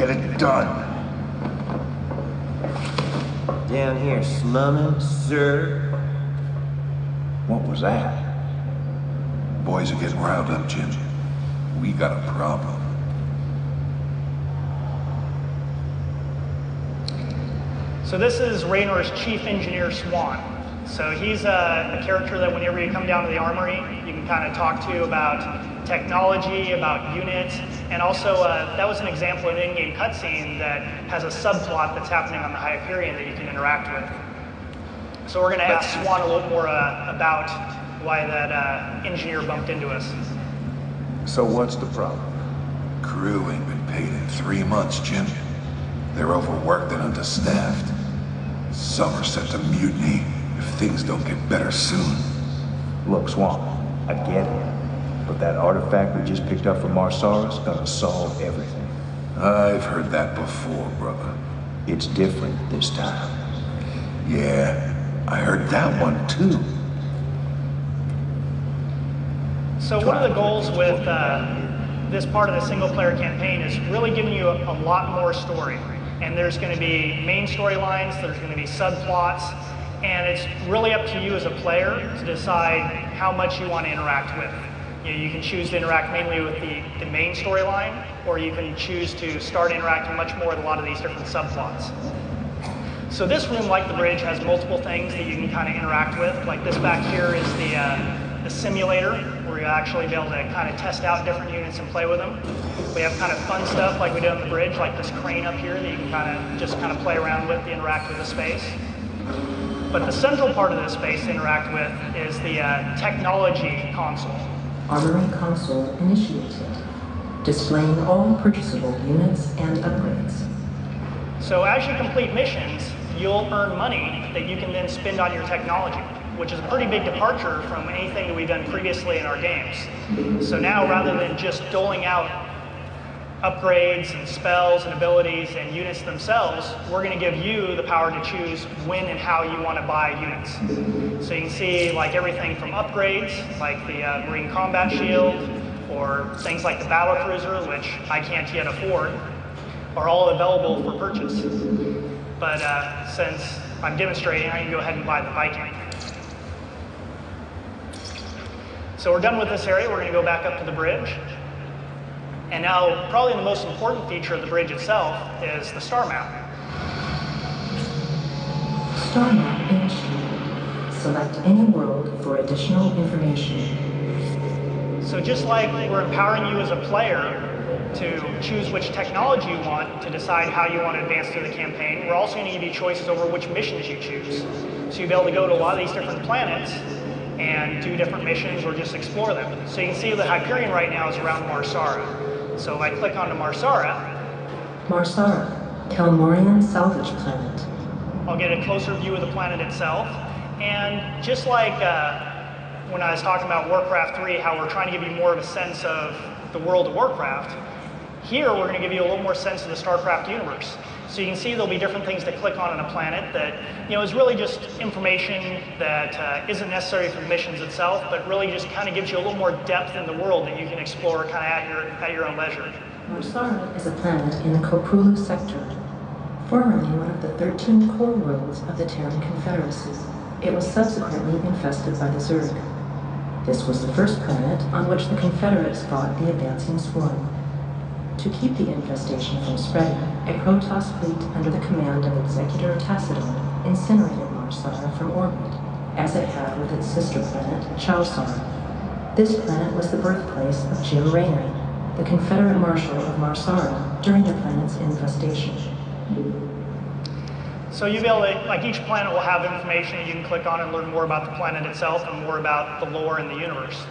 Get it done. Down here slumming, sir. What was that? Boys are getting riled up, Jim. We got a problem. So this is Raynor's chief engineer, Swan. So he's a character that whenever you come down to the armory, you can kind of talk to about technology, about units, and also that was an example of an in-game cutscene that has a subplot that's happening on the Hyperion that you can interact with. So we're going to ask Swan a little more about why that engineer bumped into us. So what's the problem? Crew ain't been paid in 3 months, Jim. They're overworked and understaffed. Some are set to mutiny if things don't get better soon. Look, Swan, I get it. But that artifact we just picked up from Marsara's gonna solve everything. I've heard that before, brother. It's different this time. Yeah, I heard that one too. So one of the goals with this part of the single-player campaign is really giving you a lot more story. And there's going to be main storylines, there's going to be subplots, and it's really up to you as a player to decide how much you want to interact with. You can choose to interact mainly with the main storyline, or you can choose to start interacting much more with a lot of these different subplots. So this room, like the bridge, has multiple things that you can kind of interact with. Like this back here is the simulator, where you'll actually be able to kind of test out different units and play with them. We have kind of fun stuff like we did on the bridge, like this crane up here that you can kind of just play around with to interact with the space. But the central part of this space to interact with is the technology console. Armory console initiated, displaying all purchasable units and upgrades. So as you complete missions, you'll earn money that you can then spend on your technology, which is a pretty big departure from anything that we've done previously in our games. So now, rather than just doling out upgrades and spells and abilities and units themselves, we're going to give you the power to choose when and how you want to buy units. So you can see like everything from upgrades, like the Marine Combat Shield, or things like the Battle Cruiser, which I can't yet afford, are all available for purchase. But since I'm demonstrating, I can go ahead and buy the Viking. So we're done with this area. We're going to go back up to the bridge. And now, probably the most important feature of the bridge itself is the star map. Star map initiated. Select any world for additional information. So just like we're empowering you as a player to choose which technology you want to decide how you want to advance through the campaign, we're also going to give you choices over which missions you choose. So you'll be able to go to a lot of these different planets and do different missions or just explore them. So you can see the Hyperion right now is around Marsara. So if I click onto Marsara, Kelmorian salvage planet. I'll get a closer view of the planet itself. And just like when I was talking about Warcraft 3, how we're trying to give you more of a sense of the world of Warcraft, here we're going to give you a little more sense of the Starcraft universe. So you can see there'll be different things to click on a planet that, is really just information that isn't necessary for the missions itself, but really just kind of gives you a little more depth in the world that you can explore kind of at your own leisure. Marsara is a planet in the Koprulu sector, formerly one of the 13 core worlds of the Terran Confederacy. It was subsequently infested by the Zerg. This was the first planet on which the Confederates fought the advancing swarm. To keep the infestation from spreading, a Protoss fleet under the command of Executor Tassadon incinerated Marsara from orbit, as it had with its sister planet, Chowsar. This planet was the birthplace of Jim Raynor, the Confederate Marshal of Marsara during the planet's infestation. So you'll be able to, like each planet will have information that you can click on and learn more about the planet itself and more about the lore in the universe.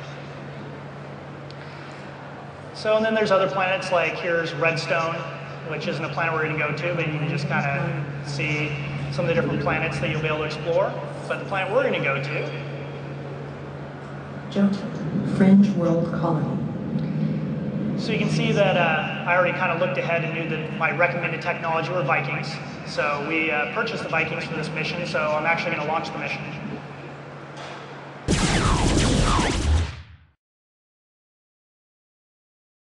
So, and then there's other planets, like here's Redstone, which isn't a planet we're going to go to, but you can just kind of see some of the different planets that you'll be able to explore. But the planet we're going to go to, Jotun, Fringe World Colony. So you can see that I already kind of looked ahead and knew that my recommended technology were Vikings. So we purchased the Vikings for this mission, so I'm actually going to launch the mission.